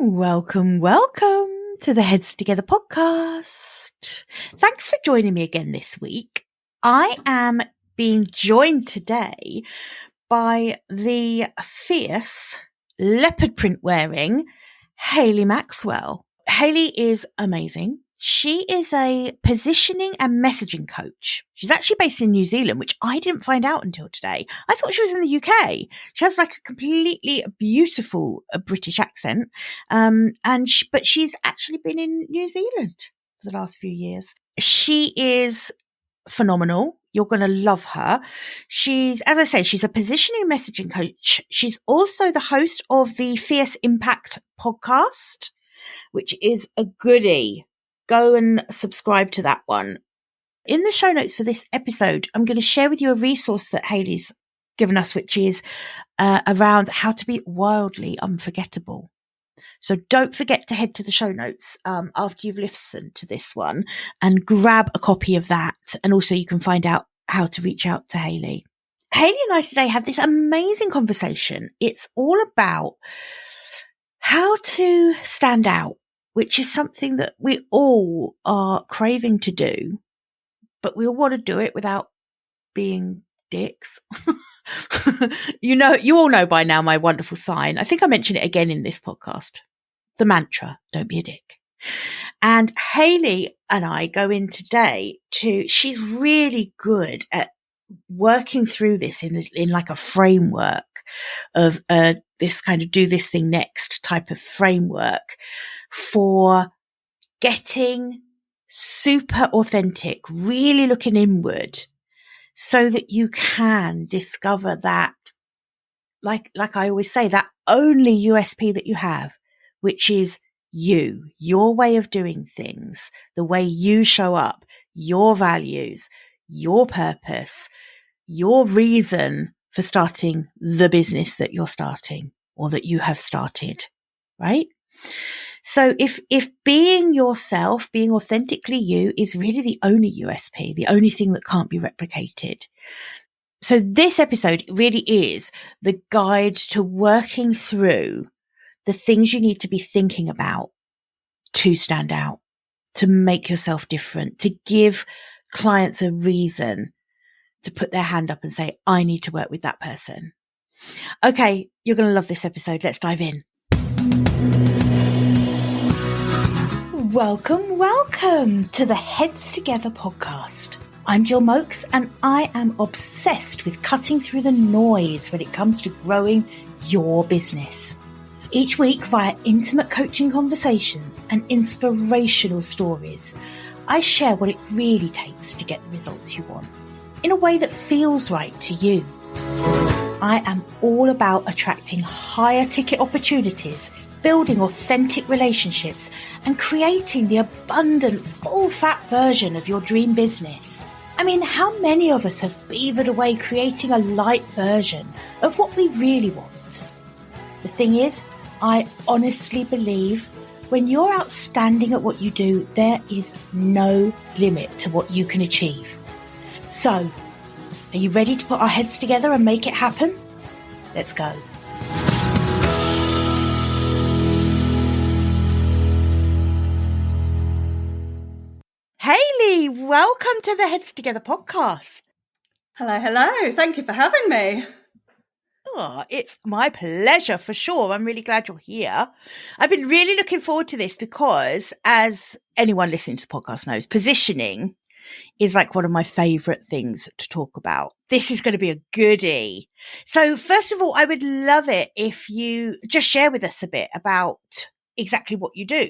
Welcome to the Heads Together podcast. Thanks for joining me again this week. I am being joined today by the fierce leopard print wearing Hayley Maxwell. Hayley is amazing. She is a positioning and messaging coach. She's actually based in New Zealand, which I didn't find out until today. I thought she was in the UK. She has like a completely beautiful British accent. But she's actually been in New Zealand for the last few years. She is phenomenal. You're going to love her. She's, as I say, she's a positioning and messaging coach. She's also the host of the Fierce Impact podcast, which is a goodie. Go and subscribe to that one. In the show notes for this episode, I'm going to share with you a resource that Hayley's given us, which is around how to be wildly unforgettable. So don't forget to head to the show notes after you've listened to this one and grab a copy of that. And also you can find out how to reach out to Hayley. Hayley and I today have this amazing conversation. It's all about how to stand out, which is something that we all are craving to do, but we all want to do it without being dicks. You all know by now my wonderful sign. I think I mentioned it again in this podcast. The mantra, don't be a dick. And Hayley and I go in today she's really good at working through this in like a framework of this kind of do this thing next type of framework for getting super authentic, really looking inward so that you can discover that, like I always say, that only USP that you have, which is your way of doing things, the way you show up, your values, your purpose, your reason for starting the business that you're starting or that you have started, right? So if being yourself, being authentically you is really the only USP, the only thing that can't be replicated. So this episode really is the guide to working through the things you need to be thinking about to stand out, to make yourself different, to give clients a reason to put their hand up and say, I need to work with that person. Okay, you're going to love this episode. Let's dive in. Welcome to the Heads Together podcast. I'm Jill Mokes and I am obsessed with cutting through the noise when it comes to growing your business. Each week via intimate coaching conversations and inspirational stories, I share what it really takes to get the results you want in a way that feels right to you. I am all about attracting higher ticket opportunities, building authentic relationships, and creating the abundant, full-fat version of your dream business. I mean, how many of us have beavered away creating a light version of what we really want? The thing is, I honestly believe when you're outstanding at what you do, there is no limit to what you can achieve. So, are you ready to put our heads together and make it happen? Let's go. Hayley, welcome to the Heads Together podcast. Hello. Thank you for having me. Oh, it's my pleasure for sure. I'm really glad you're here. I've been really looking forward to this because, as anyone listening to the podcast knows, positioning is like one of my favorite things to talk about. This is going to be a goodie. So first of all, I would love it if you just share with us a bit about exactly what you do.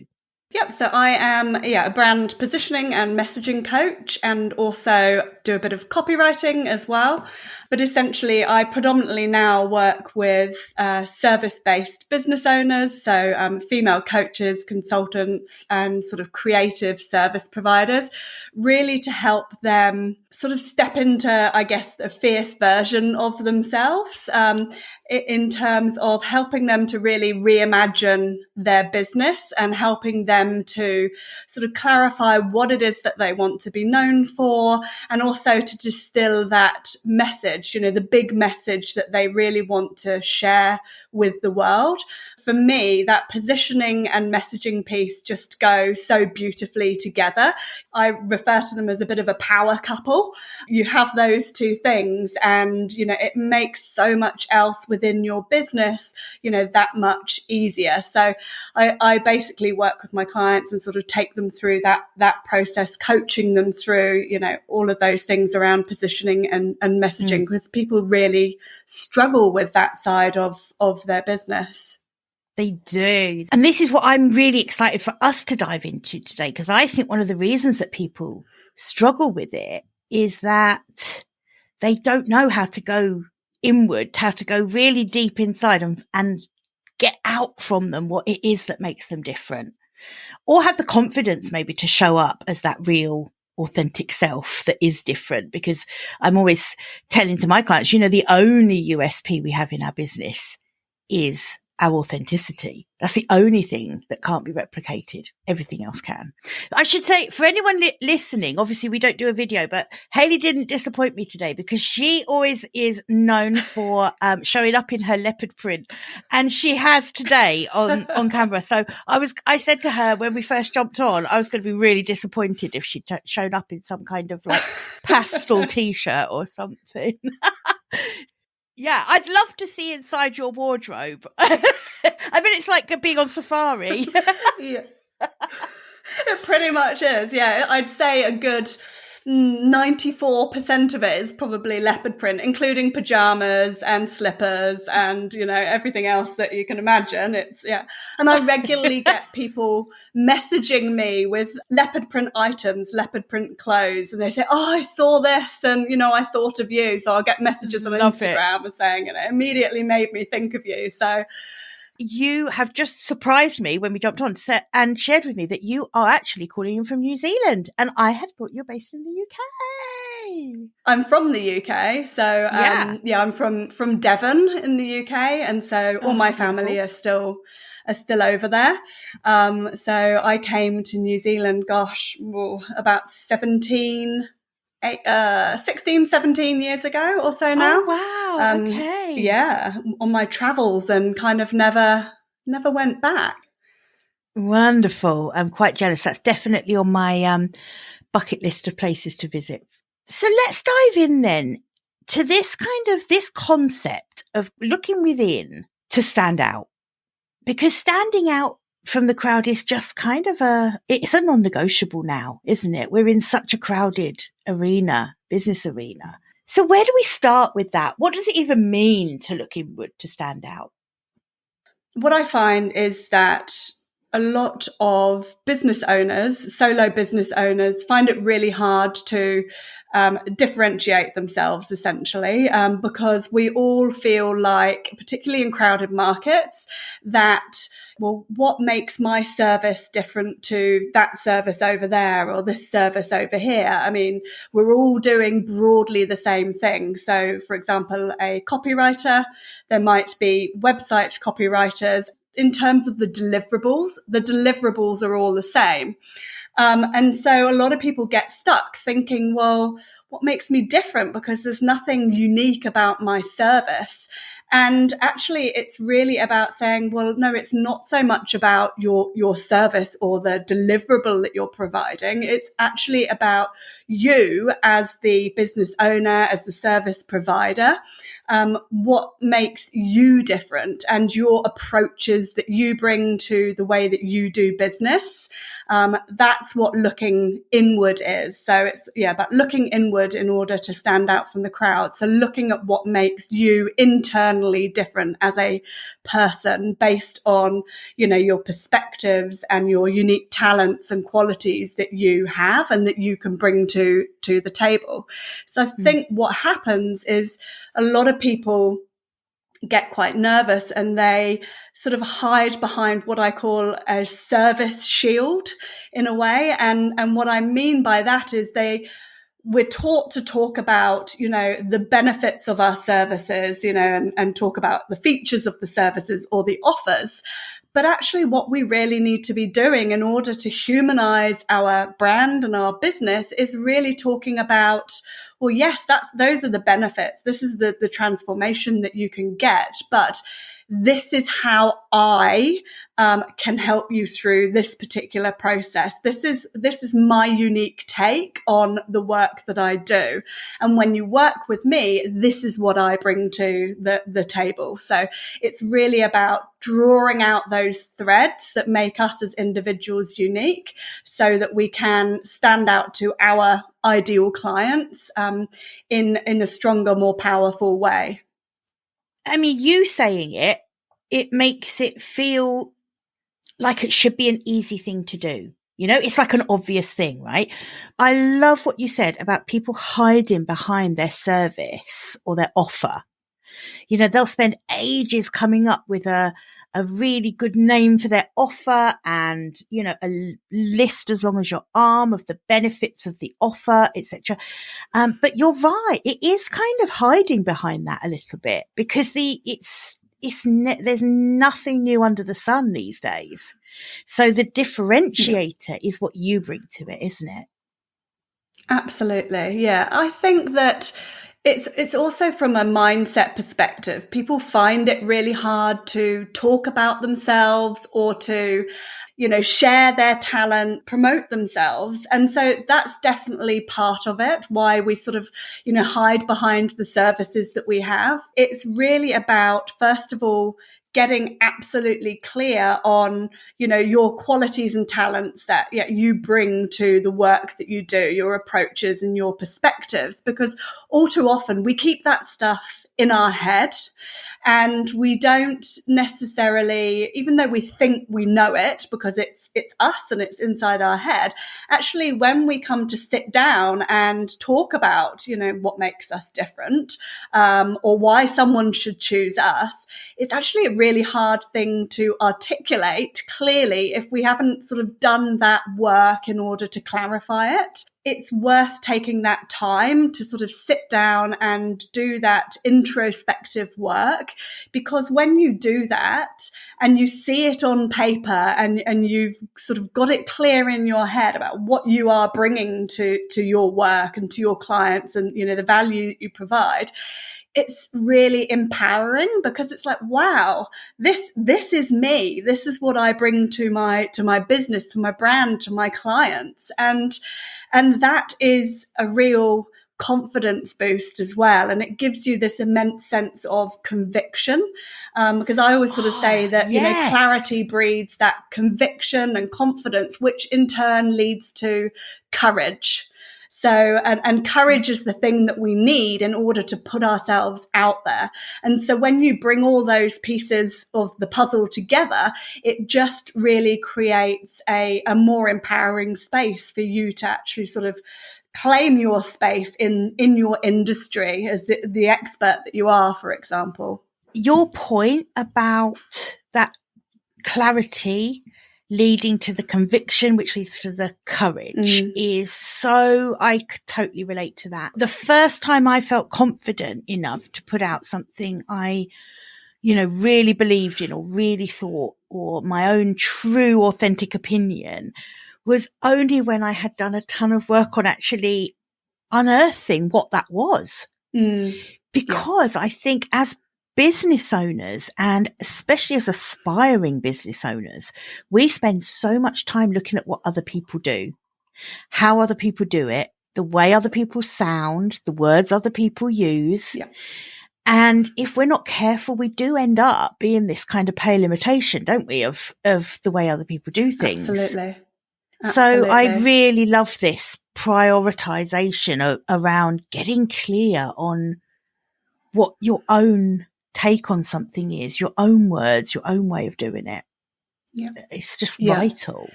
Yep. So I am, a brand positioning and messaging coach, and also do a bit of copywriting as well. But essentially, I predominantly now work with service-based business owners, so female coaches, consultants, and sort of creative service providers, really to help them sort of step into, I guess, a fierce version of themselves, in terms of helping them to really reimagine their business and helping them to sort of clarify what it is that they want to be known for, and also to distill that message, the big message that they really want to share with the world. for me, that positioning and messaging piece just go so beautifully together. I refer to them as a bit of a power couple. You have those two things and, it makes so much else within your business, that much easier. So I basically work with my clients and sort of take them through that process, coaching them through, all of those things around positioning and messaging, because people really struggle with that side of their business. They do. And this is what I'm really excited for us to dive into today, because I think one of the reasons that people struggle with it is that they don't know how to go inward, how to go really deep inside and get out from them what it is that makes them different, or have the confidence maybe to show up as that real authentic self that is different. Because I'm always telling to my clients, the only USP we have in our business is our authenticity. That's the only thing that can't be replicated. Everything else can. I should say, for anyone listening, obviously we don't do a video, but Hayley didn't disappoint me today, because she always is known for showing up in her leopard print, and she has today on camera. So I said to her when we first jumped on, I was going to be really disappointed if she'd shown up in some kind of like pastel t-shirt or something. Yeah, I'd love to see inside your wardrobe. I mean, it's like being on safari. Yeah. It pretty much is. Yeah, I'd say a good 94% of it is probably leopard print, including pajamas and slippers and, everything else that you can imagine. And I regularly get people messaging me with leopard print items, leopard print clothes. And they say, I saw this and, I thought of you. So I'll get messages on Instagram and saying, immediately made me think of you. So you have just surprised me when we jumped on and shared with me that you are actually calling in from New Zealand. And I had thought you're based in the UK. I'm from the UK. So, I'm from Devon in the UK. And so all my family are still over there. So I came to New Zealand, about 16, 17 years ago or so now. Oh, wow. Okay. Yeah, on my travels, and kind of never went back. Wonderful. I'm quite jealous. That's definitely on my bucket list of places to visit. So let's dive in then to this concept of looking within to stand out, because standing out from the crowd is just kind of it's a non-negotiable now, isn't it? We're in such a crowded business arena. So where do we start with that? What does it even mean to look inward to stand out? What I find is that a lot of business owners, solo business owners, find it really hard to differentiate themselves, essentially, because we all feel like, particularly in crowded markets, that, well, what makes my service different to that service over there or this service over here? I mean, we're all doing broadly the same thing. So, for example, a copywriter, there might be website copywriters. In terms of the deliverables are all the same. And so a lot of people get stuck thinking, well, what makes me different? Because there's nothing unique about my service. And actually, it's really about saying, well, no, it's not so much about your service or the deliverable that you're providing. It's actually about you as the business owner, as the service provider, what makes you different and your approaches that you bring to the way that you do business. That's what looking inward is. So it's about looking inward in order to stand out from the crowd. So looking at what makes you internally different as a person based on, your perspectives and your unique talents and qualities that you have and that you can bring to the table. So I think what happens is a lot of people get quite nervous and they sort of hide behind what I call a service shield in a way. And what I mean by that is we're taught to talk about, the benefits of our services, and talk about the features of the services or the offers. But actually what we really need to be doing in order to humanize our brand and our business is really talking about, well, yes, those are the benefits. This is the transformation that you can get. But this is how I can help you through this particular process. This is my unique take on the work that I do. And when you work with me, this is what I bring to the table. So it's really about drawing out those threads that make us as individuals unique so that we can stand out to our ideal clients in a stronger, more powerful way. I mean, you saying it makes it feel like it should be an easy thing to do. You know, it's like an obvious thing, right? I love what you said about people hiding behind their service or their offer. You know, they'll spend ages coming up with a really good name for their offer and, you know, a list as long as your arm of the benefits of the offer, etc. But you're right. It is kind of hiding behind that a little bit because there's nothing new under the sun these days. So the differentiator is what you bring to it, isn't it? Absolutely. Yeah. I think that it's also from a mindset perspective. People find it really hard to talk about themselves or to, you know, share their talent, promote themselves. And so that's definitely part of it, why we sort of, you know, hide behind the services that we have. It's really about, first of all, getting absolutely clear on, you know, your qualities and talents that you bring to the work that you do, your approaches and your perspectives, because all too often we keep that stuff in our head and we don't necessarily, even though we think we know it because it's us and it's inside our head, actually when we come to sit down and talk about, you know, what makes us different or why someone should choose us, it's actually a really hard thing to articulate clearly if we haven't sort of done that work in order to clarify it. It's worth taking that time to sort of sit down and do that introspective work, because when you do that and you see it on paper and you've sort of got it clear in your head about what you are bringing to your work and to your clients and, you know, the value that you provide, it's really empowering because it's like, wow, this is me. This is what I bring to my business, to my brand, to my clients. And that is a real confidence boost as well. And it gives you this immense sense of conviction. Because I always sort of say that, you know, clarity breeds that conviction and confidence, which in turn leads to courage. So, and courage is the thing that we need in order to put ourselves out there. And so when you bring all those pieces of the puzzle together, it just really creates a more empowering space for you to actually sort of claim your space in your industry as the expert that you are, for example. Your point about that clarity leading to the conviction, which leads to the courage is so, I could totally relate to that. The first time I felt confident enough to put out something I, you know, really believed in or really thought, or my own true authentic opinion, was only when I had done a ton of work on actually unearthing what that was. Because I think as business owners, and especially as aspiring business owners, we spend so much time looking at what other people do, how other people do it, the way other people sound, the words other people use. Yeah. And if we're not careful, we do end up being this kind of pale imitation, don't we, of the way other people do things. Absolutely. So I really love this prioritization around getting clear on what your own take on something is, your own words, your own way of doing it. Yeah. It's just vital.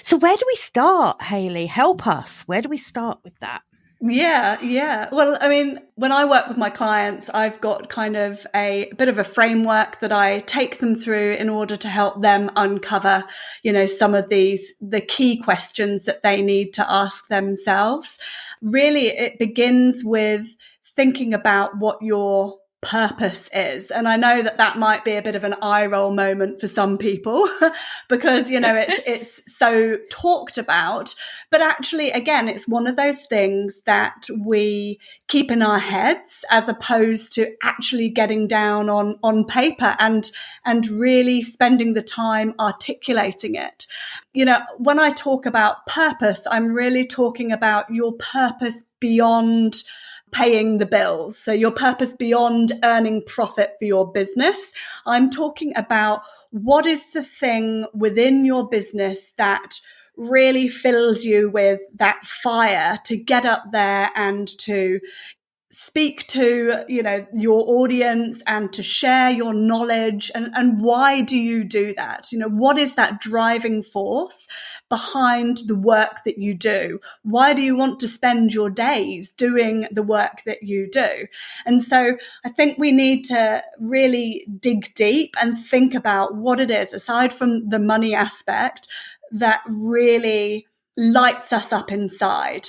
So where do we start, Hayley? Help us. Where do we start with that? Yeah. Well, I mean, when I work with my clients, I've got kind of a bit of a framework that I take them through in order to help them uncover, you know, some of the key questions that they need to ask themselves. Really, it begins with thinking about what your purpose is. And I know that that might be a bit of an eye roll moment for some people because, it's so talked about, but actually, again, it's one of those things that we keep in our heads as opposed to actually getting down on paper and really spending the time articulating it. When I talk about purpose, I'm really talking about your purpose beyond paying the bills. So your purpose beyond earning profit for your business. I'm talking about what is the thing within your business that really fills you with that fire to get up there and to speak to, your audience and to share your knowledge. And why do you do that? What is that driving force behind the work that you do? Why do you want to spend your days doing the work that you do? And so I think we need to really dig deep and think about what it is, aside from the money aspect, that really lights us up inside,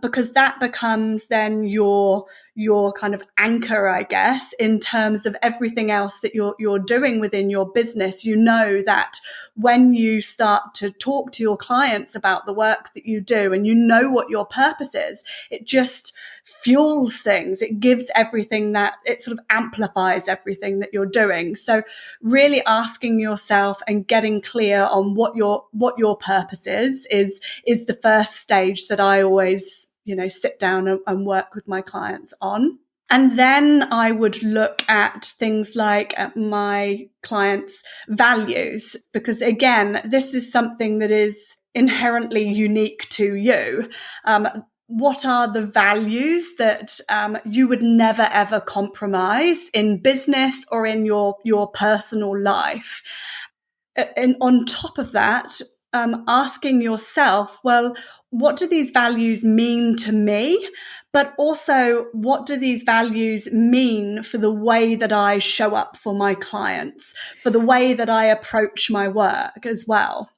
because that becomes then your kind of anchor, I guess, in terms of everything else that you're doing within your business. That when you start to talk to your clients about the work that you do and what your purpose is, it just fuels things. It gives everything that it sort of amplifies everything that you're doing. So really asking yourself and getting clear on what your purpose is the first stage that I always, sit down and work with my clients on. And then I would look at things like my clients' values, because again, this is something that is inherently unique to you. What are the values that you would never, ever compromise in business or in your personal life? And on top of that, asking yourself, well, what do these values mean to me? But also, what do these values mean for the way that I show up for my clients, for the way that I approach my work as well?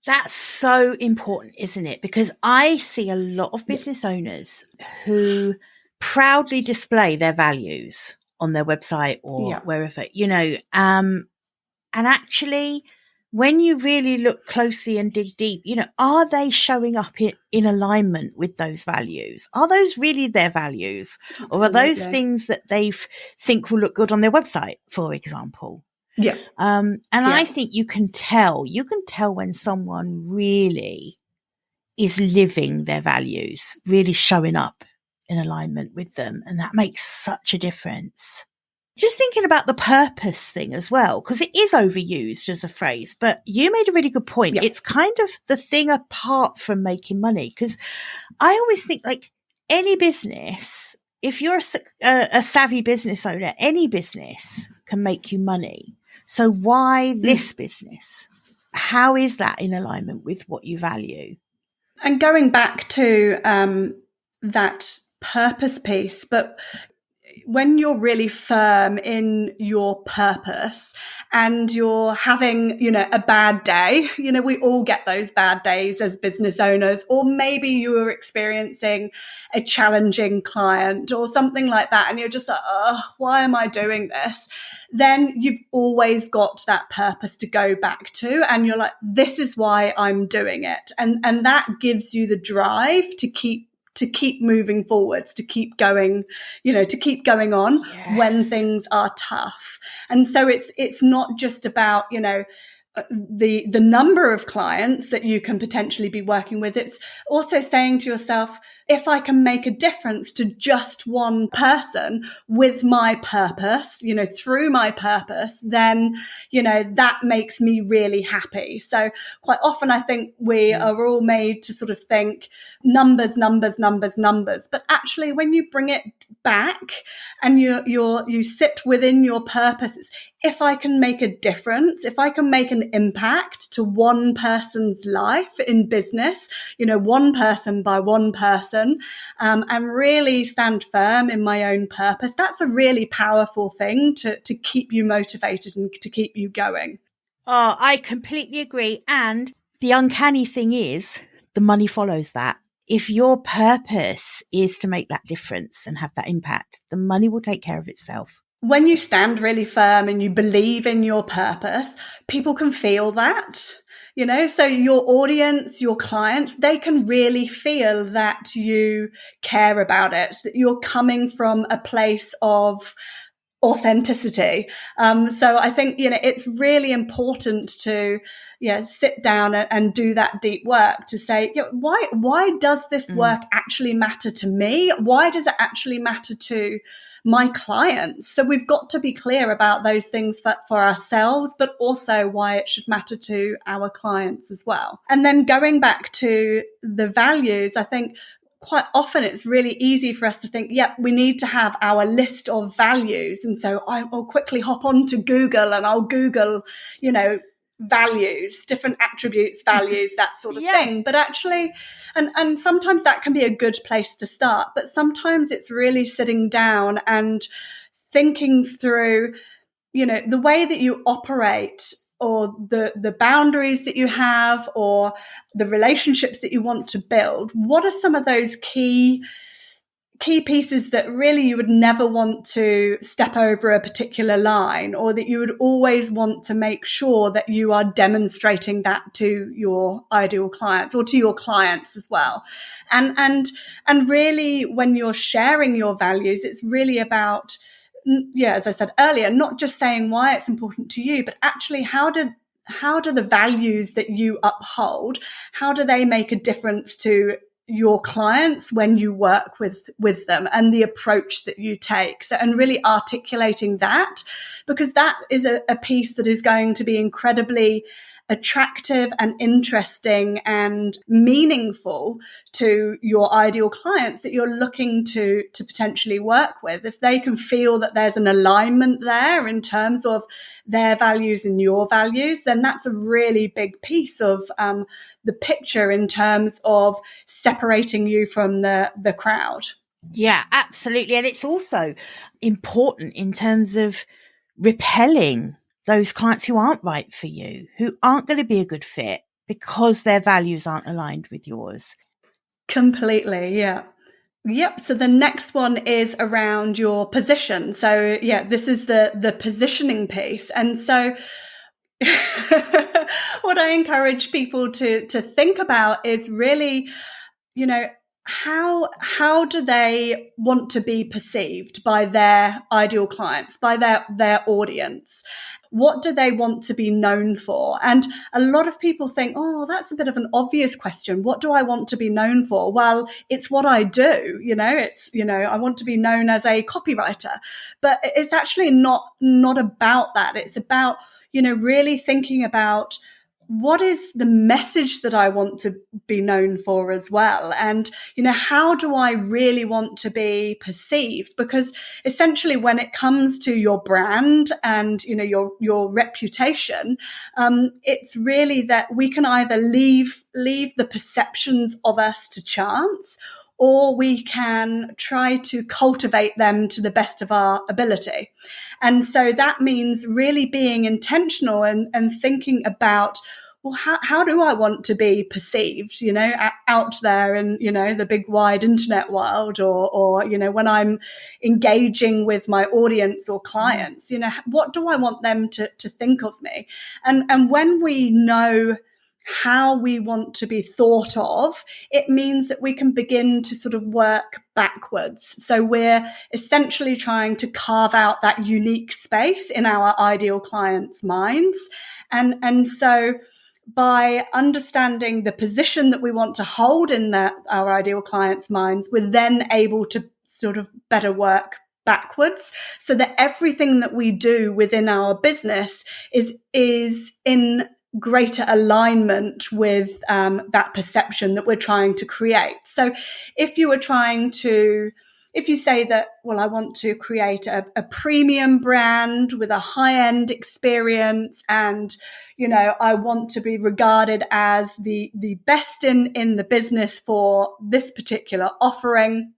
That's so important, isn't it? Because I see a lot of business owners who proudly display their values on their website or wherever, and actually, when you really look closely and dig deep, are they showing up in alignment with those values? Are those really their values? Absolutely. Or are those things that they think will look good on their website, for example? Yeah. I think you can tell when someone really is living their values, really showing up in alignment with them. And that makes such a difference. Just thinking about the purpose thing as well, because it is overused as a phrase, but you made a really good point. Yeah. It's kind of the thing apart from making money, because I always think like any business, if you're a savvy business owner, any business can make you money. So why this business? How is that in alignment with what you value? And going back to that purpose piece, but when you're really firm in your purpose and you're having, a bad day, we all get those bad days as business owners, or maybe you were experiencing a challenging client or something like that. And you're just like, oh, why am I doing this? Then you've always got that purpose to go back to. And you're like, this is why I'm doing it. And that gives you the drive to keep moving forwards, to keep going, to keep going on when things are tough. And so it's not just about, the number of clients that you can potentially be working with. It's also saying to yourself, if I can make a difference to just one person with my purpose, through my purpose, then, that makes me really happy. So quite often I think we are all made to sort of think numbers. But actually when you bring it back and you sit within your purpose, if I can make a difference, if I can make an impact to one person's life in business, one person by one person, and really stand firm in my own purpose, that's a really powerful thing to keep you motivated and to keep you going. Oh, I completely agree. And the uncanny thing is the money follows that. if your purpose is to make that difference and have that impact, the money will take care of itself. When you stand really firm and you believe in your purpose, people can feel that, so your audience, your clients, they can really feel that you care about it, that you're coming from a place of authenticity. So I think, it's really important to, sit down and do that deep work to say, why does this work actually matter to me? Why does it actually matter to my clients? So we've got to be clear about those things for ourselves, but also why it should matter to our clients as well. And then going back to the values, I think quite often it's really easy for us to think, we need to have our list of values. And so I'll quickly hop on to Google and I'll Google, values, different attributes, values, that sort of thing. But actually, and sometimes that can be a good place to start, but sometimes it's really sitting down and thinking through, the way that you operate, or the boundaries that you have, or the relationships that you want to build. What are some of those key pieces that really you would never want to step over a particular line, or that you would always want to make sure that you are demonstrating that to your ideal clients or to your clients as well? And really, when you're sharing your values, it's really about, as I said earlier, not just saying why it's important to you, but actually how do the values that you uphold, how do they make a difference to your clients when you work with them, and the approach that you take. So, and really articulating that, because that is a piece that is going to be incredibly attractive and interesting and meaningful to your ideal clients that you're looking to potentially work with. If they can feel that there's an alignment there in terms of their values and your values, then that's a really big piece of the picture in terms of separating you from the crowd. Yeah, absolutely. And it's also important in terms of repelling those clients who aren't right for you, who aren't going to be a good fit because their values aren't aligned with yours. Completely, yeah. Yep. So the next one is around your position. So this is the positioning piece. And so what I encourage people to think about is really, how do they want to be perceived by their ideal clients, by their audience? What do they want to be known for? And a lot of people think, oh, that's a bit of an obvious question. What do I want to be known for? Well, it's what I do. I want to be known as a copywriter, but it's actually not about that. It's about, really thinking about, what is the message that I want to be known for as well? And, how do I really want to be perceived? Because essentially when it comes to your brand and, your reputation, it's really that we can either leave the perceptions of us to chance, or we can try to cultivate them to the best of our ability. And so that means really being intentional and thinking about, well, how do I want to be perceived, out there in, the big wide internet world, or, when I'm engaging with my audience or clients, what do I want them to think of me? And when we know how we want to be thought of, it means that we can begin to sort of work backwards. So we're essentially trying to carve out that unique space in our ideal clients' minds. And so by understanding the position that we want to hold in our ideal clients' minds, we're then able to sort of better work backwards, so that everything that we do within our business is in greater alignment with that perception that we're trying to create. So if you say that, well, I want to create a premium brand with a high-end experience, and, I want to be regarded as the best in the business for this particular offering,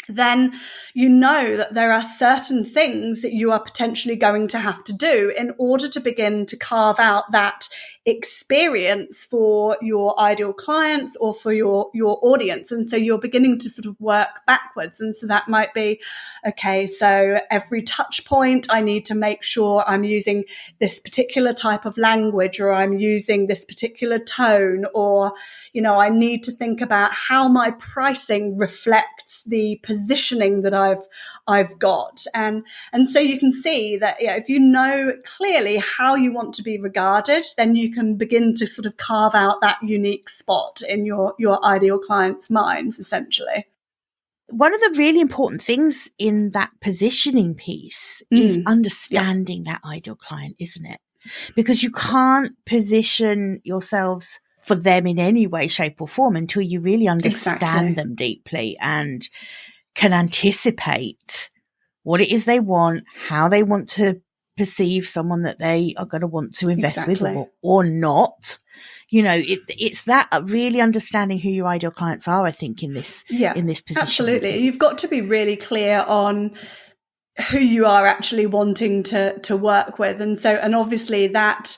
then you know that there are certain things that you are potentially going to have to do in order to begin to carve out that experience for your ideal clients or for your audience. And so you're beginning to sort of work backwards. And so that might be, okay, so every touch point, I need to make sure I'm using this particular type of language, or I'm using this particular tone, or, you know, I need to think about how my pricing reflects the positioning that I've got. And so you can see that, you know, if you know clearly how you want to be regarded, then you can begin to sort of carve out that unique spot in your ideal clients' minds, essentially. One of the really important things in that positioning piece is understanding that ideal client, isn't it? Because you can't position yourselves for them in any way, shape or form until you really understand them deeply and can anticipate what it is they want, how they want to perceive someone that they are going to want to invest with or not. You know, it's that really understanding who your ideal clients are, I think, in this position. Absolutely. You've got to be really clear on who you are actually wanting to work with. And so, and obviously that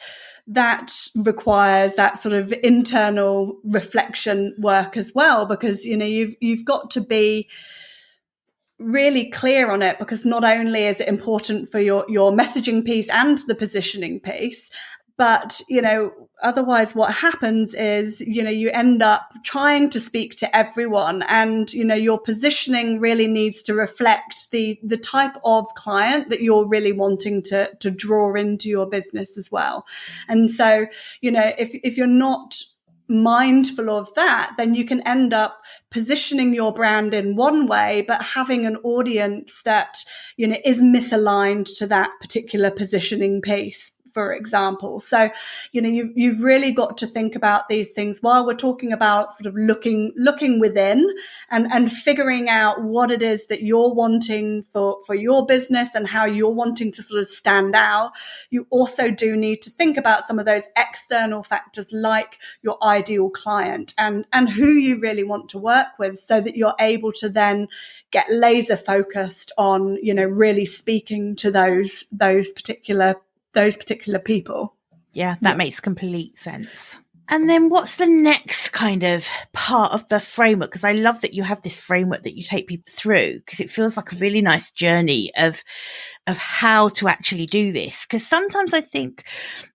requires that sort of internal reflection work as well, because, you know, you've got to be really clear on it, because not only is it important for your messaging piece and the positioning piece, but, you know, otherwise what happens is, you know, you end up trying to speak to everyone, and, you know, your positioning really needs to reflect the type of client that you're really wanting to draw into your business as well. And so, you know, if you're not mindful of that, then you can end up positioning your brand in one way, but having an audience that, you know, is misaligned to that particular positioning piece, for example. So, you know, you've really got to think about these things while we're talking about sort of looking within and figuring out what it is that you're wanting for your business and how you're wanting to sort of stand out. You also do need to think about some of those external factors like your ideal client and who you really want to work with, so that you're able to then get laser focused on, you know, really speaking to those particular people. Yeah, that makes complete sense. And then what's the next kind of part of the framework? Because I love that you have this framework that you take people through, because it feels like a really nice journey of how to actually do this. Because sometimes I think,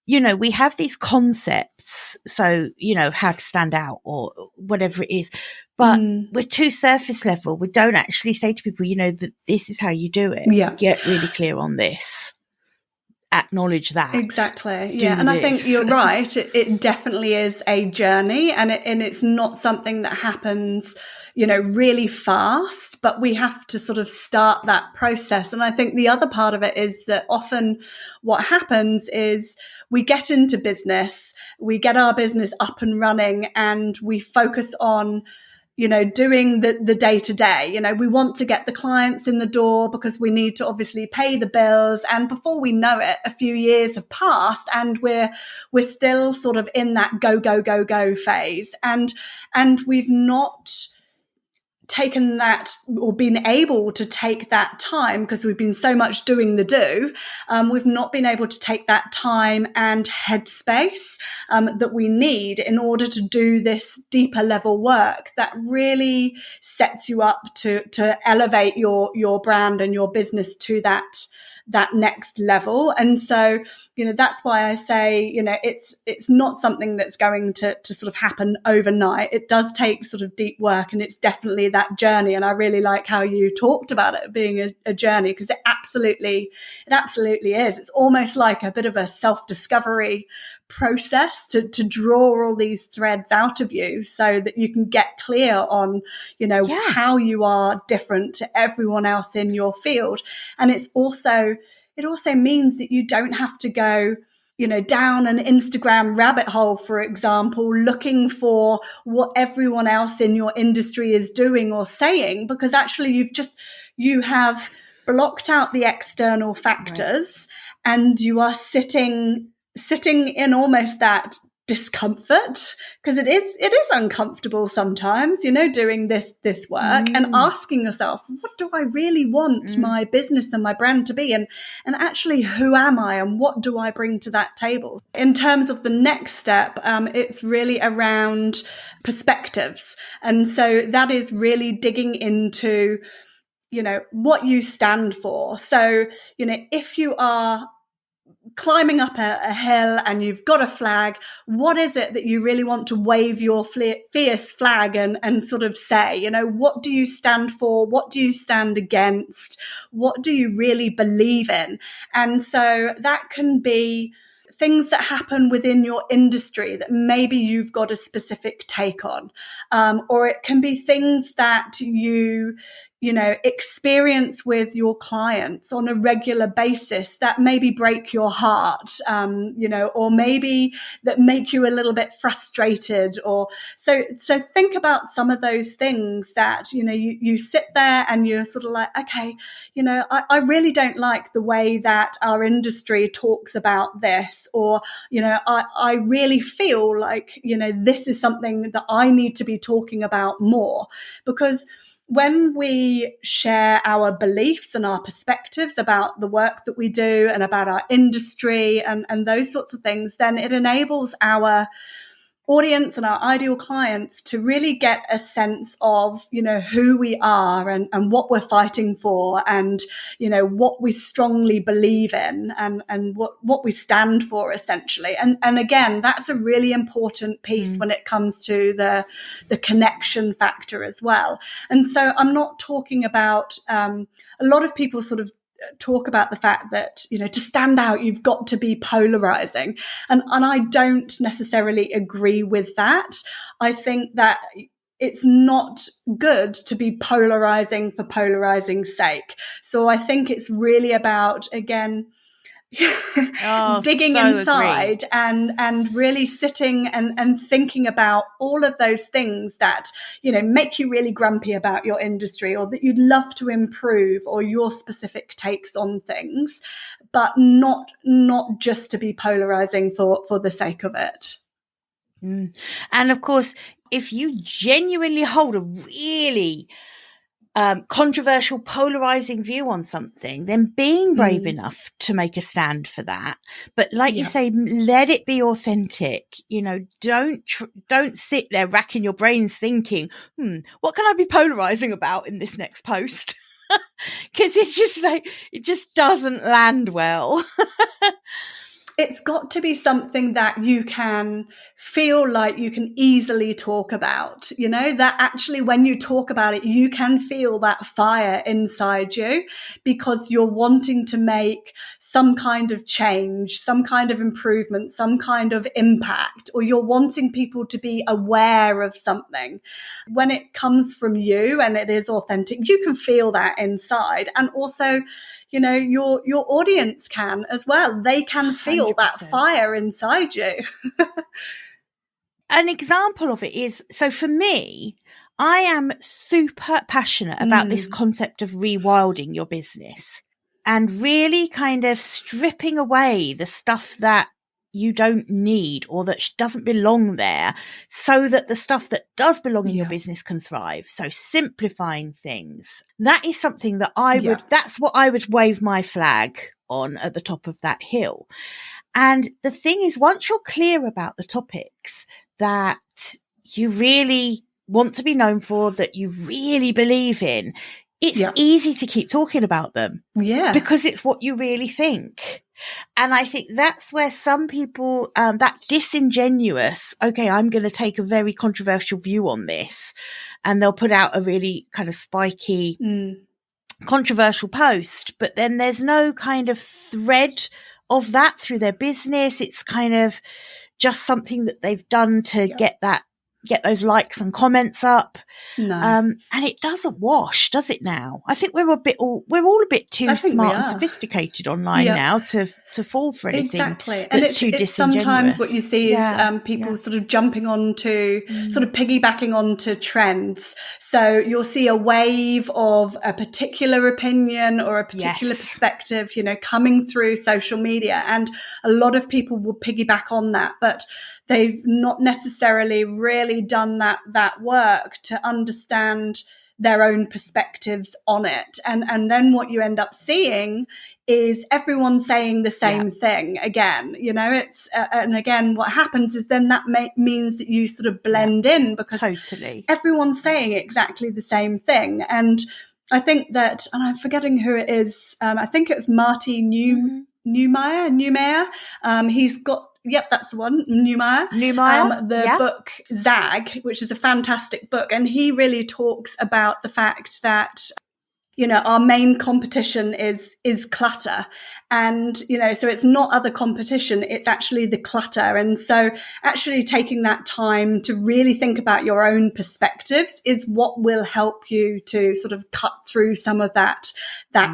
you know, we have these concepts, so, you know, how to stand out or whatever it is, but we're too surface level. We don't actually say to people, you know, that this is how you do it. Yeah. Get really clear on this. Acknowledge that. Exactly. Yeah. And I think you're right. It definitely is a journey, and it's not something that happens, you know, really fast, but we have to sort of start that process. And I think the other part of it is that often what happens is we get into business, we get our business up and running, and we focus on, you know, doing the day to day. You know, we want to get the clients in the door because we need to obviously pay the bills. And before we know it, a few years have passed and we're still sort of in that go phase. And we've not taken that or been able to take that time, because we've been so much doing the do. We've not been able to take that time and headspace that we need in order to do this deeper level work that really sets you up to elevate your brand and your business to that next level. And so, you know, that's why I say, you know, it's not something that's going to sort of happen overnight. It does take sort of deep work, and it's definitely that journey. And I really like how you talked about it being a journey, because it absolutely is. It's almost like a bit of a self-discovery process to draw all these threads out of you, so that you can get clear on, you know, how you are different to everyone else in your field. And it also means that you don't have to go, you know, down an Instagram rabbit hole, for example, looking for what everyone else in your industry is doing or saying, because actually you have blocked out the external factors, and you are sitting in almost that discomfort, because it is uncomfortable sometimes, doing this work and asking yourself, what do I really want my business and my brand to be? And actually, who am I and what do I bring to that table? In terms of the next step, it's really around perspectives. And so that is really digging into, what you stand for. So, if you are climbing up a hill and you've got a flag, what is it that you really want to wave your fierce flag and sort of say, what do you stand for? What do you stand against? What do you really believe in? And so that can be things that happen within your industry that maybe you've got a specific take on, or it can be things that you experience with your clients on a regular basis that maybe break your heart, or maybe that make you a little bit frustrated. Or so think about some of those things that, you sit there and you're sort of like, okay, I really don't like the way that our industry talks about this, or, I really feel like, this is something that I need to be talking about more. Because when we share our beliefs and our perspectives about the work that we do and about our industry and those sorts of things, then it enables our audience and our ideal clients to really get a sense of, who we are and what we're fighting for, and, what we strongly believe in and what we stand for, essentially. And again, that's a really important piece when it comes to the connection factor as well. And so I'm not talking about, a lot of people sort of talk about the fact that, to stand out, you've got to be polarizing. And I don't necessarily agree with that. I think that it's not good to be polarizing for polarizing's sake. So I think it's really about, again, digging inside and really sitting and thinking about all of those things that, make you really grumpy about your industry, or that you'd love to improve, or your specific takes on things, but not just to be polarizing for the sake of it. And of course, if you genuinely hold a really controversial, polarizing view on something, then being brave enough to make a stand for that. But like you say, let it be authentic. Don't sit there racking your brains thinking, what can I be polarizing about in this next post? Because it just doesn't land well. It's got to be something that you can feel like you can easily talk about, that actually when you talk about it, you can feel that fire inside you, because you're wanting to make some kind of change, some kind of improvement, some kind of impact, or you're wanting people to be aware of something. When it comes from you and it is authentic, you can feel that inside. And also, your audience can as well. They can feel 100%. That fire inside you. An example of it is, so for me, I am super passionate about this concept of rewilding your business and really kind of stripping away the stuff that you don't need or that doesn't belong there, so that the stuff that does belong in your business can thrive. So simplifying things. That is something that that's what I would wave my flag on at the top of that hill. And the thing is, once you're clear about the topics that you really want to be known for, that you really believe in, it's easy to keep talking about them. Yeah. Because it's what you really think. And I think that's where some people, that disingenuous, okay, I'm going to take a very controversial view on this, and they'll put out a really kind of spiky, controversial post, but then there's no kind of thread of that through their business. It's kind of just something that they've done to get those likes and comments up. No. And it doesn't wash, does it now? I think we're all a bit too smart and sophisticated online now to fall for anything. Exactly. And it's too disingenuous. Sometimes what you see is people sort of jumping onto, sort of piggybacking onto trends. So you'll see a wave of a particular opinion or a particular perspective, coming through social media. And a lot of people will piggyback on that. But they've not necessarily really done that work to understand their own perspectives on it. And then what you end up seeing is everyone saying the same thing again. It's and again, what happens is then that means that you sort of blend in, because totally everyone's saying exactly the same thing. And I think that, and I'm forgetting who it is, I think it was Marty Neumeyer. He's got, yep, that's the one, Neumeyer. The book Zag, which is a fantastic book. And he really talks about the fact that, our main competition is clutter. And, so it's not other competition, it's actually the clutter. And so actually taking that time to really think about your own perspectives is what will help you to sort of cut through some of that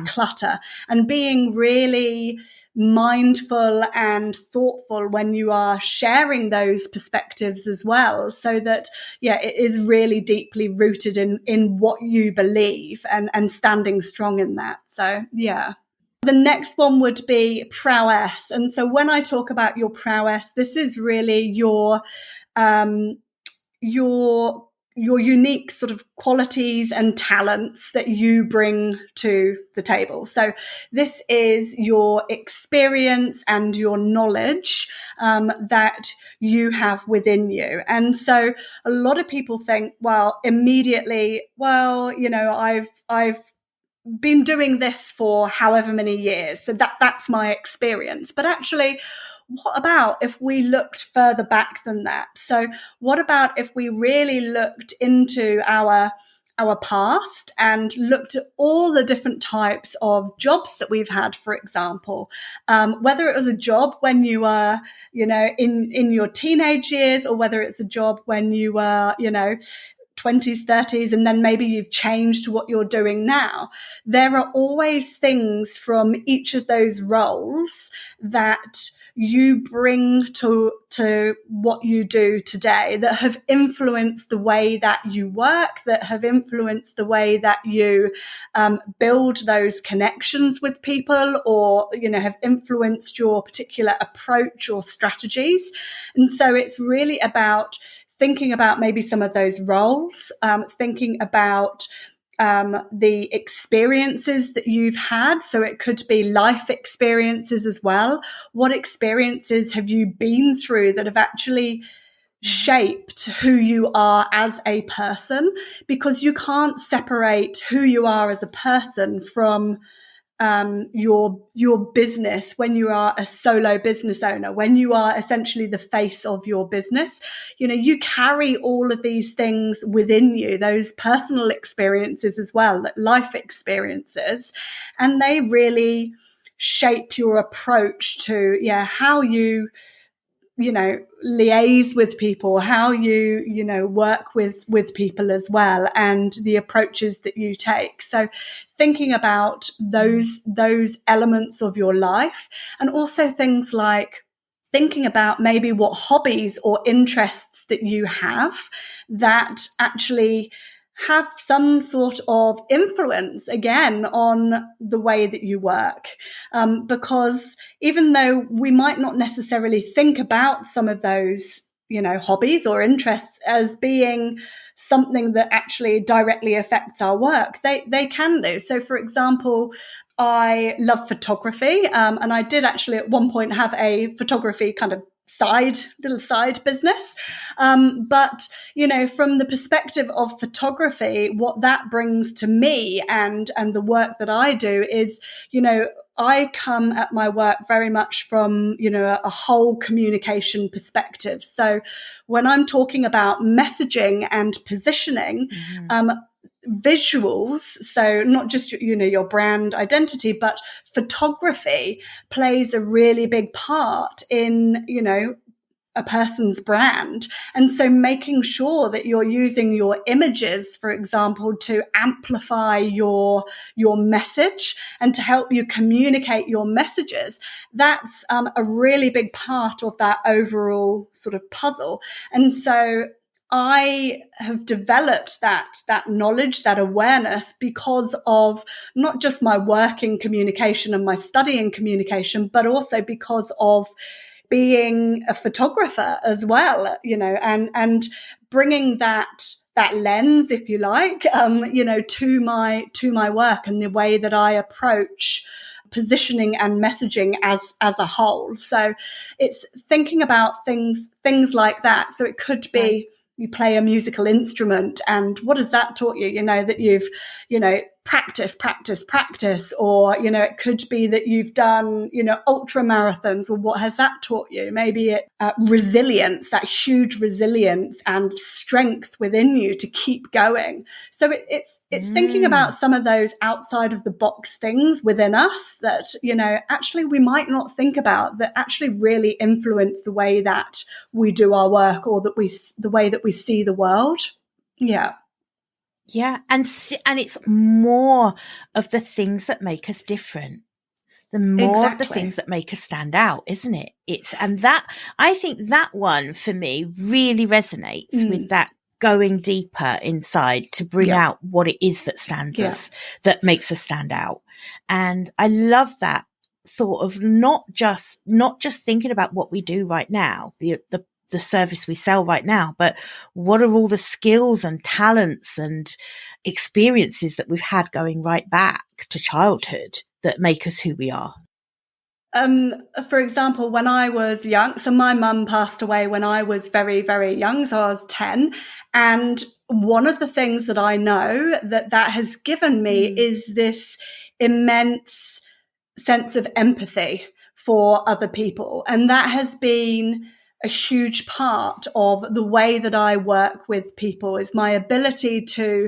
clutter, and being really mindful and thoughtful when you are sharing those perspectives as well, so that it is really deeply rooted in what you believe, and standing strong in that. So the next one would be prowess. And so when I talk about your prowess, this is really your unique sort of qualities and talents that you bring to the table. So this is your experience and your knowledge that you have within you. And so a lot of people think, immediately, I've been doing this for however many years, so that's my experience. But actually, what about if we looked further back than that? So what about if we really looked into our past and looked at all the different types of jobs that we've had, for example, whether it was a job when you were, in your teenage years, or whether it's a job when you were, 20s, 30s, and then maybe you've changed to what you're doing now. There are always things from each of those roles that you bring to what you do today that have influenced the way that you work, that have influenced the way that you build those connections with people, or, have influenced your particular approach or strategies. And so it's really about thinking about maybe some of those roles, thinking about the experiences that you've had. So it could be life experiences as well. What experiences have you been through that have actually shaped who you are as a person? Because you can't separate who you are as a person from your business when you are a solo business owner, when you are essentially the face of your business. You carry all of these things within you, those personal experiences as well, life experiences, and they really shape your approach to how you liaise with people, how you work with people as well, and the approaches that you take. So thinking about those elements of your life, and also things like thinking about maybe what hobbies or interests that you have that actually have some sort of influence again on the way that you work. Because even though we might not necessarily think about some of those, hobbies or interests as being something that actually directly affects our work, they can do. So for example, I love photography. And I did actually at one point have a photography kind of little side business. But, from the perspective of photography, what that brings to me and the work that I do is, I come at my work very much from, a whole communication perspective. So when I'm talking about messaging and positioning, visuals, so not just your brand identity, but photography plays a really big part in a person's brand. And so making sure that you're using your images, for example, to amplify your message and to help you communicate your messages, that's a really big part of that overall sort of puzzle. And so I have developed that knowledge, that awareness, because of not just my work in communication and my study in communication, but also because of being a photographer as well, and bringing that lens, if you like, to my work and the way that I approach positioning and messaging as a whole. So it's thinking about things like that. So it could be you play a musical instrument, and what has that taught you? That you've, practice, or, it could be that you've done, ultra marathons, or what has that taught you? Maybe resilience, that huge resilience and strength within you to keep going. So it's thinking about some of those outside of the box things within us that, actually we might not think about, that actually really influence the way that we do our work, or the way that we see the world. Yeah. Yeah. And it's more of the things that make us different. The more of the things that make us stand out, isn't it? I think that one for me really resonates with that going deeper inside to bring out what it is that that makes us stand out. And I love that thought of not just thinking about what we do right now, the service we sell right now, but what are all the skills and talents and experiences that we've had going right back to childhood that make us who we are? For example, when I was young, so my mum passed away when I was very, very young, so I was 10. And one of the things that I know that has given me is this immense sense of empathy for other people. And that has been a huge part of the way that I work with people, is my ability to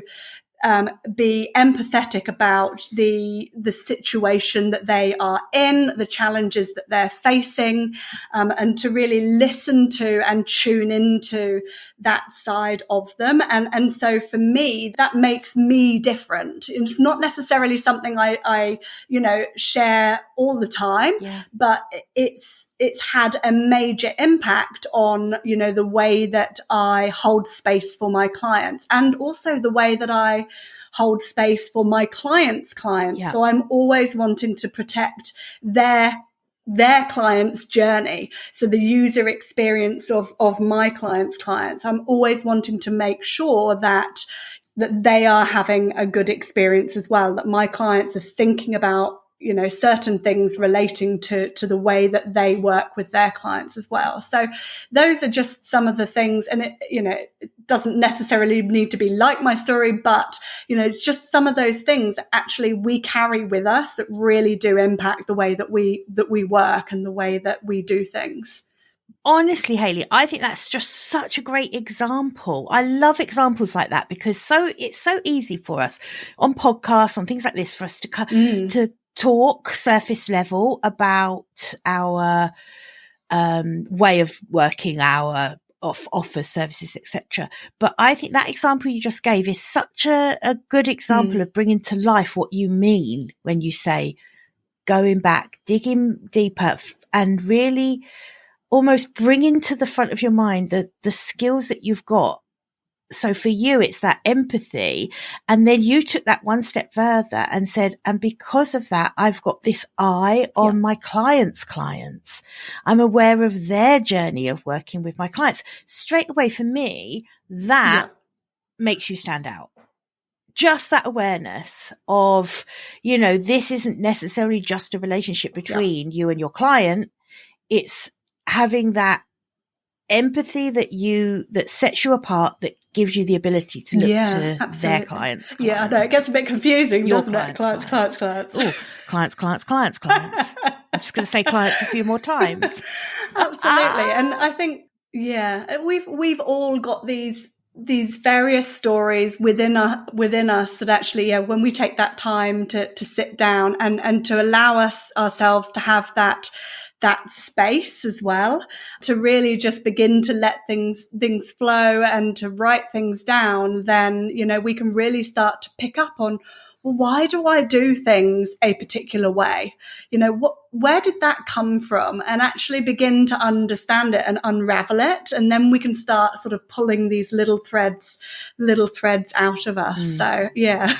be empathetic about the situation that they are in, the challenges that they're facing, and to really listen to and tune into that side of them. And so for me, that makes me different. It's not necessarily something I share all the time, but it's had a major impact on, the way that I hold space for my clients, and also the way that I hold space for my clients' clients. So I'm always wanting to protect their client's journey. So the user experience of my clients' clients, I'm always wanting to make sure that they are having a good experience as well, that my clients are thinking about certain things relating to the way that they work with their clients as well. So those are just some of the things, and it doesn't necessarily need to be like my story, but it's just some of those things that actually we carry with us that really do impact the way that we work and the way that we do things. Honestly, Hayley, I think that's just such a great example. I love examples like that, because it's so easy for us on podcasts, on things like this, for us to talk surface level about our way of working, our offers, services, etc. But I think that example you just gave is such a good example of bringing to life what you mean when you say going back, digging deeper, and really almost bringing to the front of your mind the skills that you've got. So for you, it's that empathy. And then you took that one step further and said, and because of that, I've got this eye on my clients' clients. I'm aware of their journey of working with my clients. Straight away for me, that makes you stand out. Just that awareness of, this isn't necessarily just a relationship between you and your client. It's having that empathy that sets you apart, that gives you the ability to look to their clients. Yeah, I know, it gets a bit confusing, doesn't it? Clients. Oh, clients. I'm just going to say clients a few more times. Absolutely. And I think, we've all got these various stories within us that actually, when we take that time to sit down and to allow ourselves to have that space as well, to really just begin to let things flow and to write things down, then, we can really start to pick up on, well, why do I do things a particular way? Where did that come from? And actually begin to understand it and unravel it. And then we can start sort of pulling these little threads out of us. So, yeah.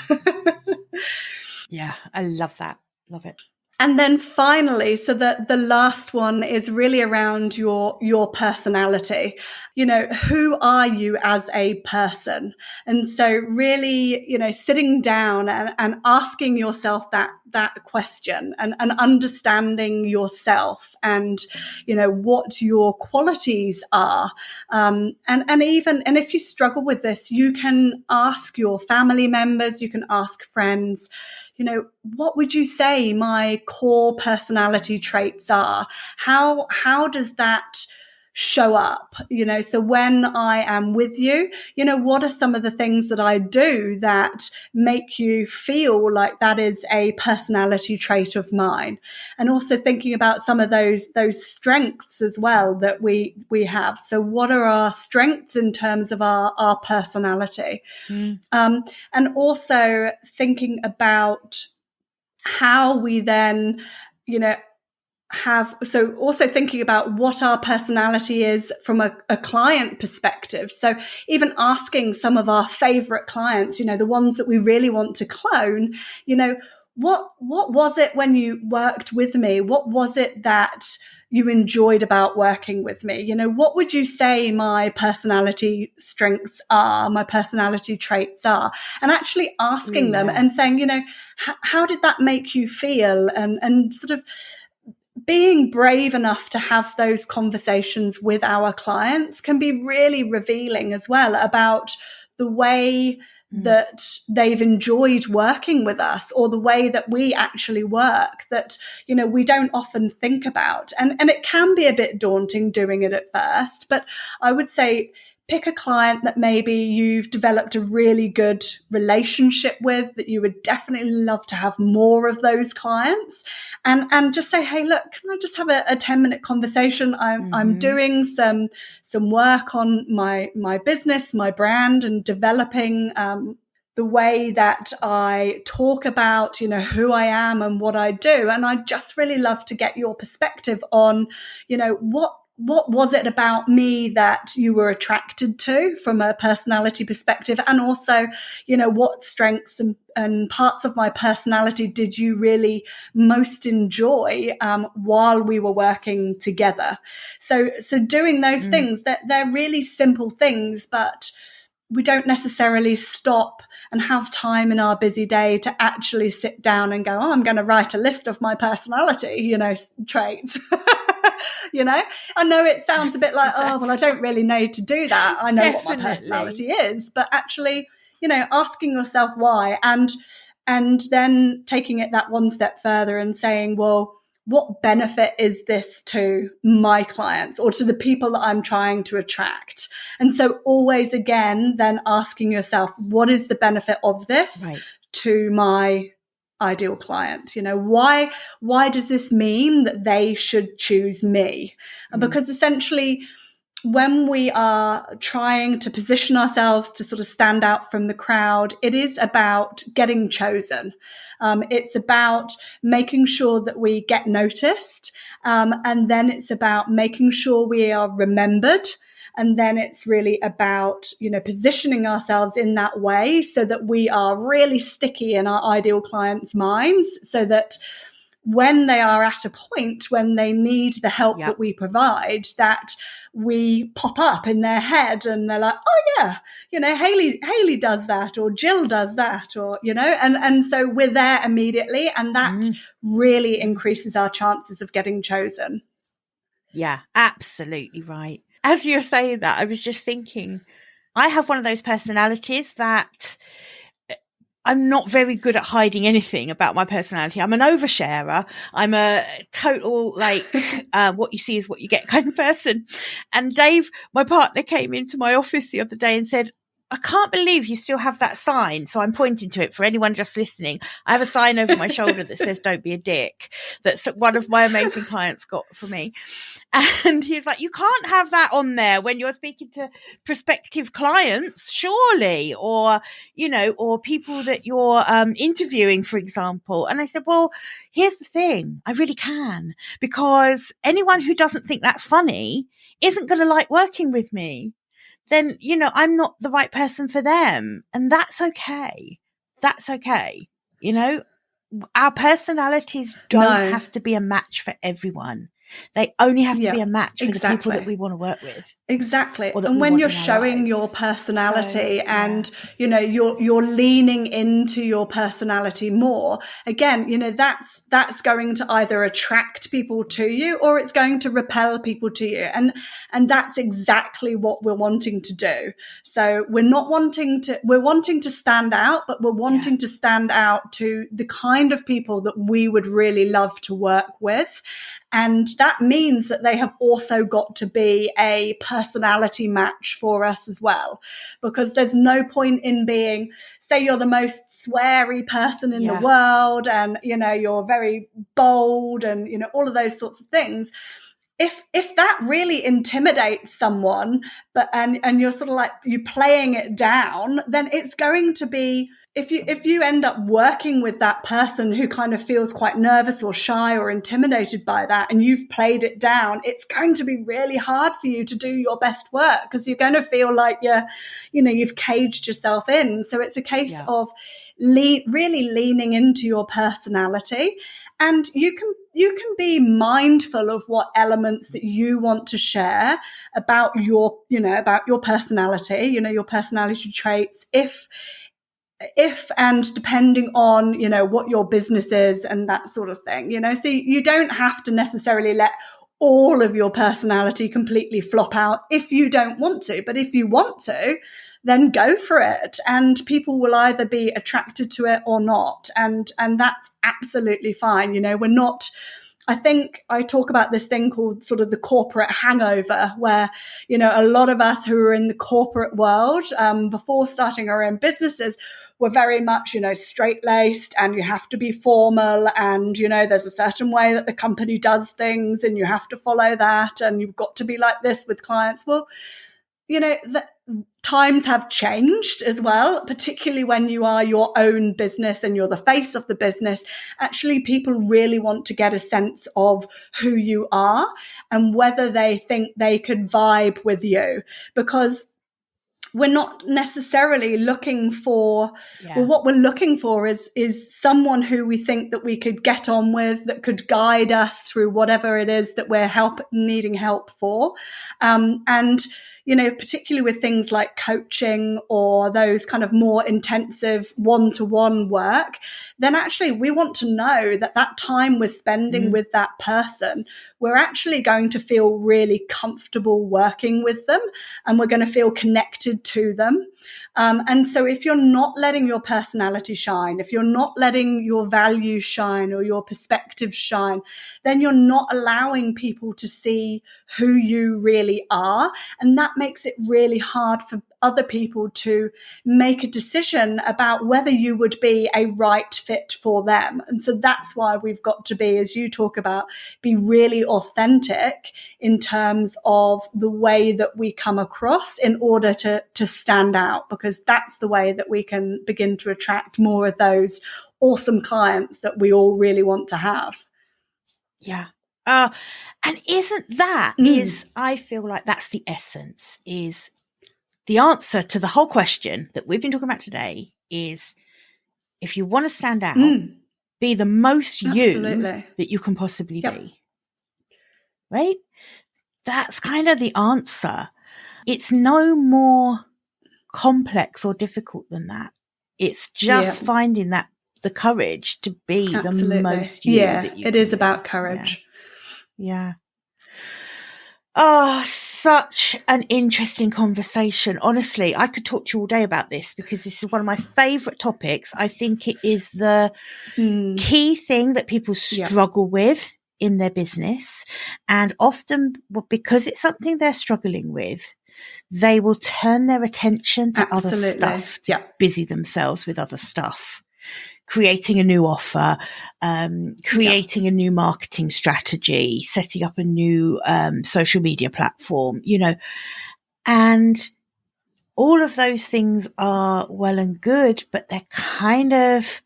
Yeah, I love that. Love it. And then finally, so that the last one is really around your personality. You know, who are you as a person? And so really, you know, sitting down and asking yourself that question and understanding yourself and, you know, what your qualities are. And if you struggle with this, you can ask your family members, you can ask friends, you know, what would you say my core personality traits are? How does that show up? You know, so when I am with you, you know, what are some of the things that I do that make you feel like that is a personality trait of mine? And also thinking about some of those strengths as well that we have. So what are our strengths in terms of our personality? And also thinking about how we then, you know, so also thinking about what our personality is from a client perspective. So even asking some of our favorite clients, you know, the ones that we really want to clone, you know, what was it when you worked with me? What was it that you enjoyed about working with me? You know, what would you say my personality strengths are, my personality traits are? And actually asking them and saying, you know, how did that make you feel? And sort of being brave enough to have those conversations with our clients can be really revealing as well about the way that they've enjoyed working with us, or the way that we actually work that, you know, we don't often think about. And it can be a bit daunting doing it at first, but I would say pick a client that maybe you've developed a really good relationship with, that you would definitely love to have more of those clients, and just say, hey, look, can I just have a 10-minute conversation? I'm doing some work on my business, my brand, and developing the way that I talk about, you know, who I am and what I do. And I'd just really love to get your perspective on, you know, what was it about me that you were attracted to from a personality perspective? And also, you know, what strengths and parts of my personality did you really most enjoy while we were working together? So doing those things, that they're really simple things, but we don't necessarily stop and have time in our busy day to actually sit down and go, oh, I'm going to write a list of my personality, you know, traits. You know, I know it sounds a bit like, oh, well, I don't really know to do that. I know what my personality is, but actually, you know, asking yourself why, and then taking it that one step further and saying, well, what benefit is this to my clients or to the people that I'm trying to attract? And so always again, then asking yourself, what is the benefit of this to my ideal client? You know, why does this mean that they should choose me? Because essentially, when we are trying to position ourselves to sort of stand out from the crowd, it is about getting chosen. It's about making sure that we get noticed. And then it's about making sure we are remembered. And then it's really about, you know, positioning ourselves in that way so that we are really sticky in our ideal clients' minds, so that when they are at a point when they need the help that we provide, that we pop up in their head and they're like, oh yeah, you know, Hayley does that, or Jill does that, or, you know, and so we're there immediately, and that really increases our chances of getting chosen. Yeah, absolutely right. As you're saying that, I was just thinking, I have one of those personalities that I'm not very good at hiding anything about my personality. I'm an oversharer. I'm a total, like, what you see is what you get kind of person. And Dave, my partner, came into my office the other day and said, I can't believe you still have that sign. So I'm pointing to it for anyone just listening. I have a sign over my shoulder that says, don't be a dick. That's one of my amazing clients got for me. And he's like, you can't have that on there when you're speaking to prospective clients, surely, or, you know, or people that you're interviewing, for example. And I said, well, here's the thing. I really can, because anyone who doesn't think that's funny isn't going to like working with me. Then, you know, I'm not the right person for them. And that's okay. That's okay. You know, our personalities don't have to be a match for everyone. They only have to be a match for the people that we want to work with. Exactly. And when you're showing your personality and, you know, you're leaning into your personality more, again, you know, that's going to either attract people to you or it's going to repel people to you. And that's exactly what we're wanting to do. So we're wanting to stand out, but we're wanting to stand out to the kind of people that we would really love to work with. And that means that they have also got to be a personality match for us as well, because there's no point in being, say you're the most sweary person in the world and, you know, you're very bold and, you know, all of those sorts of things. If that really intimidates someone, and you're sort of like, you're playing it down, then it's going to be, if you end up working with that person who kind of feels quite nervous or shy or intimidated by that, and you've played it down, it's going to be really hard for you to do your best work because you're going to feel like you've caged yourself in. So it's a case of really leaning into your personality, and you can be mindful of what elements that you want to share about your personality, you know, your personality traits, if and depending on, you know, what your business is and that sort of thing, you know. So you don't have to necessarily let all of your personality completely flop out if you don't want to. But if you want to, then go for it. And people will either be attracted to it or not. And that's absolutely fine. You know, I think I talk about this thing called sort of the corporate hangover, where, you know, a lot of us who are in the corporate world, before starting our own businesses, were very much, you know, straight-laced, and you have to be formal, and, you know, there's a certain way that the company does things and you have to follow that, and you've got to be like this with clients. Well, you know, times have changed as well, particularly when you are your own business and you're the face of the business. Actually, people really want to get a sense of who you are and whether they think they could vibe with you, because we're not necessarily looking for, well, what we're looking for is someone who we think that we could get on with, that could guide us through whatever it is that we're needing help for. And, you know, particularly with things like coaching or those kind of more intensive one-to-one work, then actually we want to know that time we're spending with that person, we're actually going to feel really comfortable working with them, and we're going to feel connected to them. And so if you're not letting your personality shine, if you're not letting your values shine or your perspectives shine, then you're not allowing people to see who you really are. And that makes it really hard for other people to make a decision about whether you would be a right fit for them. And so that's why we've got to be, as you talk about, be really authentic in terms of the way that we come across in order to stand out, because that's the way that we can begin to attract more of those awesome clients that we all really want to have. Yeah. And isn't that I feel like that's the essence, is the answer to the whole question that we've been talking about today is, if you want to stand out, be the most you that you can possibly be. Right? That's kind of the answer. It's no more complex or difficult than that. It's just finding the courage to be the most you that you it is about courage. Yeah. Oh, such an interesting conversation. Honestly, I could talk to you all day about this because this is one of my favorite topics. I think it is the key thing that people struggle with in their business. And often, because it's something they're struggling with, they will turn their attention to other stuff, to busy themselves with other stuff. Creating a new offer, creating a new marketing strategy, setting up a new social media platform, you know, and all of those things are well and good, but they're kind of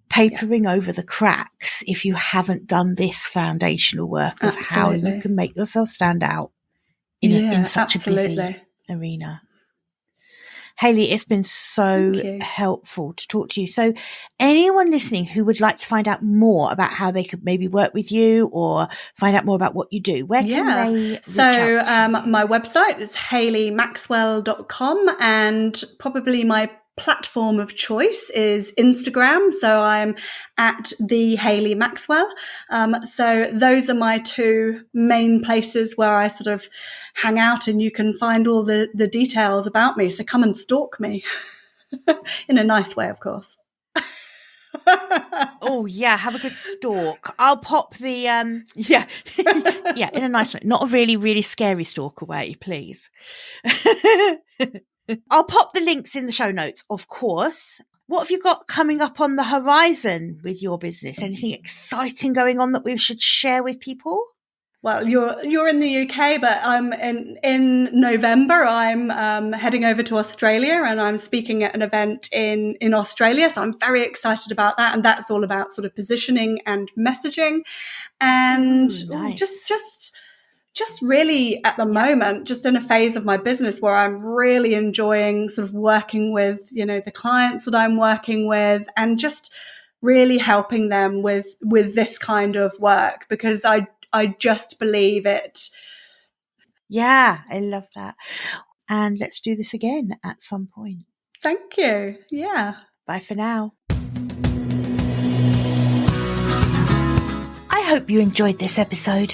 papering over the cracks if you haven't done this foundational work of how you can make yourself stand out in such a busy arena. Hayley, it's been so helpful to talk to you. So anyone listening who would like to find out more about how they could maybe work with you or find out more about what you do, where can they reach out? My website is hayleymaxwell.com, and probably my platform of choice is Instagram. So I'm at the Hayley Maxwell. So those are my two main places where I sort of hang out, and you can find all the details about me. So come and stalk me in a nice way, of course. Oh yeah, have a good stalk. I'll pop the yeah in a nice way, not a really, really scary stalk away, please. I'll pop the links in the show notes, of course. What have you got coming up on the horizon with your business? Anything exciting going on that we should share with people? Well, you're in the UK, but I'm in November. I'm heading over to Australia, and I'm speaking at an event in Australia. So I'm very excited about that, and that's all about sort of positioning and messaging, and nice. just really at the moment, just in a phase of my business where I'm really enjoying sort of working with, the clients that I'm working with, and just really helping them with this kind of work, because I just believe it. Yeah, I love that. And let's do this again at some point. Thank you. Yeah. Bye for now. I hope you enjoyed this episode,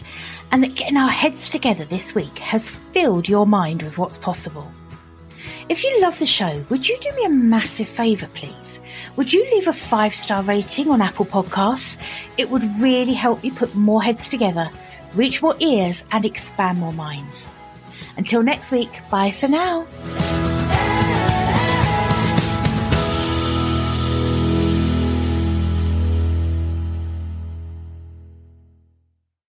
and that getting our heads together this week has filled your mind with what's possible. If you love the show, would you do me a massive favour, please? Would you leave a 5-star rating on Apple Podcasts? It would really help me put more heads together, reach more ears, and expand more minds. Until next week, bye for now.